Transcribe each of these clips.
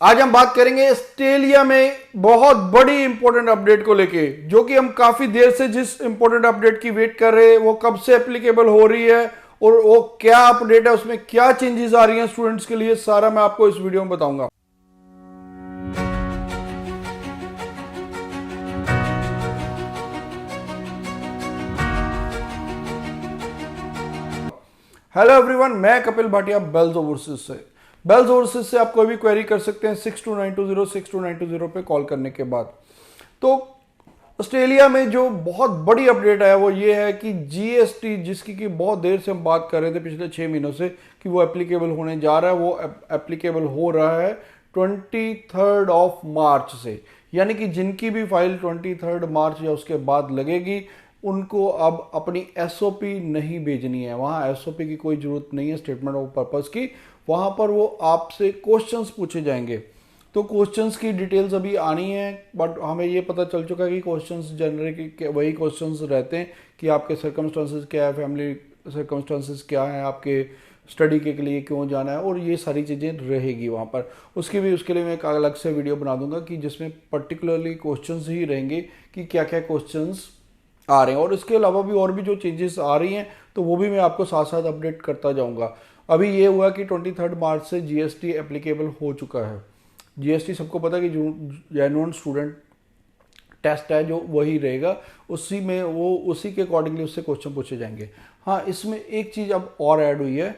आज हम बात करेंगे ऑस्ट्रेलिया में बहुत बड़ी इंपॉर्टेंट अपडेट को लेके, जो कि हम काफी देर से जिस इंपॉर्टेंट अपडेट की वेट कर रहे हैं वो कब से एप्लीकेबल हो रही है और वो क्या अपडेट है, उसमें क्या चेंजेस आ रही हैं स्टूडेंट्स के लिए, सारा मैं आपको इस वीडियो में बताऊंगा। हेलो एवरीवन, मैं कपिल भाटिया बेल्स ओवरसीज से। बेल्स ओवरसीज से आप कोई भी क्वेरी कर सकते हैं 6292062920 पे कॉल करने के बाद। तो ऑस्ट्रेलिया में जो बहुत बड़ी अपडेट है वो ये है कि जीएसटी, जिसकी कि बहुत देर से हम बात कर रहे थे पिछले 6 महीनों से कि वो एप्लीकेबल होने जा रहा है, वो एप्लीकेबल हो रहा है 23 ऑफ मार्च से। यानी कि जिनकी भी फाइल 23 मार्च या उसके बाद लगेगी उनको अब अपनी एसओपी नहीं भेजनी है। वहाँ एसओपी की कोई जरूरत नहीं है, स्टेटमेंट ऑफ पर्पस की। वहाँ पर वो आपसे क्वेश्चंस पूछे जाएंगे। तो क्वेश्चंस की डिटेल्स अभी आनी है, बट हमें ये पता चल चुका है कि क्वेश्चंस जनरली वही क्वेश्चंस रहते हैं कि आपके सर्कमस्टांसेस क्या है, फैमिली सर्कमस्टांसेस क्या है, आपके स्टडी के लिए क्यों जाना है, और ये सारी चीज़ें रहेगी वहाँ पर। उसके लिए मैं एक अलग से वीडियो बना दूंगा कि जिसमें पर्टिकुलरली क्वेश्चंस ही रहेंगे कि क्या क्या क्वेश्चंस आ रहे हैं, और इसके अलावा भी और भी जो चेंजेस आ रही हैं तो वो भी मैं आपको साथ साथ अपडेट करता जाऊंगा। अभी ये हुआ कि 23 मार्च से जीएसटी एप्लीकेबल हो चुका है। जीएसटी सबको पता है कि जो जेन्युइन स्टूडेंट टेस्ट है जो वही रहेगा, उसी में वो उसी के अकॉर्डिंगली उससे क्वेश्चन पूछे जाएंगे। हाँ, इसमें एक चीज़ अब और ऐड हुई है।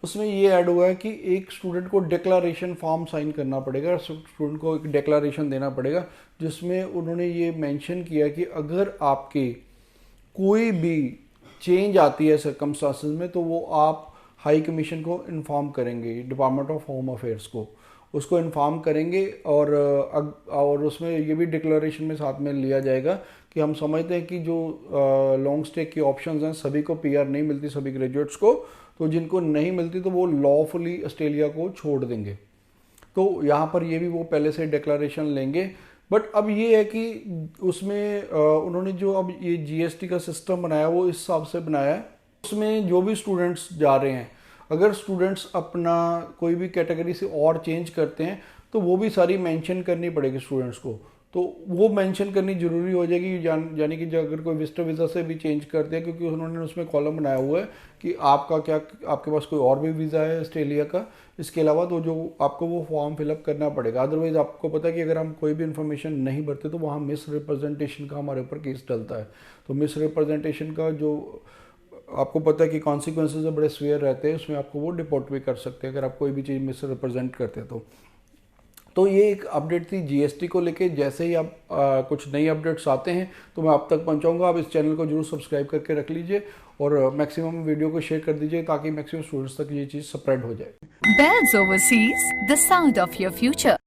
उसमें ये ऐड हुआ है कि एक स्टूडेंट को डिक्लेरेशन फॉर्म साइन करना पड़ेगा, स्टूडेंट को एक डिक्लेरेशन देना पड़ेगा जिसमें उन्होंने ये मेंशन किया कि अगर आपकी कोई भी चेंज आती है सर्कमस्टांसेस में तो वो आप हाई कमीशन को इन्फॉर्म करेंगे, डिपार्टमेंट ऑफ होम अफेयर्स को उसको इन्फॉर्म करेंगे। और उसमें ये भी डिक्लेरेशन में साथ में लिया जाएगा कि हम समझते हैं कि जो लॉन्ग स्टे की ऑप्शंस हैं सभी को पीआर नहीं मिलती, सभी ग्रेजुएट्स को, तो जिनको नहीं मिलती तो वो लॉफुली ऑस्ट्रेलिया को छोड़ देंगे। तो यहाँ पर ये भी वो पहले से डिक्लेरेशन लेंगे। बट अब ये है कि उसमें उन्होंने जो अब ये जीएसटी का सिस्टम बनाया वो इस हिसाब से बनाया है, उसमें जो भी स्टूडेंट्स जा रहे हैं, अगर स्टूडेंट्स अपना कोई भी कैटेगरी से और चेंज करते हैं तो वो भी सारी मेंशन करनी पड़ेगी स्टूडेंट्स को। तो वो मेंशन करनी जरूरी हो जाएगी, यानी कि जो अगर कोई विजिटर वीज़ा से भी चेंज करते हैं, क्योंकि उन्होंने उसमें कॉलम बनाया हुआ है कि आपका क्या, आपके पास कोई और भी वीज़ा है ऑस्ट्रेलिया का इसके अलावा, तो जो आपको वो फॉर्म फिलअप करना पड़ेगा। अदरवाइज आपको पता है कि अगर हम कोई भी इन्फॉर्मेशन नहीं भरते तो वहाँ मिस रिप्रेजेंटेशन का हमारे ऊपर केस डलता है। तो मिस रिप्रेजेंटेशन का जो आपको पता है कि कॉन्सिक्वेंसेज बड़े सीवियर रहते हैं, उसमें आपको वो डिपोर्ट भी कर सकते हैं अगर आप कोई भी चीज़ मिस रिप्रेजेंट करते हैं तो ये एक अपडेट थी जीएसटी को लेके। जैसे ही आप कुछ नई अपडेट्स आते हैं तो मैं आप तक पहुंचाऊंगा। आप इस चैनल को जरूर सब्सक्राइब करके रख लीजिए और मैक्सिमम वीडियो को शेयर कर दीजिए ताकि मैक्सिमम स्टूडेंट्स तक ये चीज़ स्प्रेड हो जाए। Bells Overseas, the sound of your future.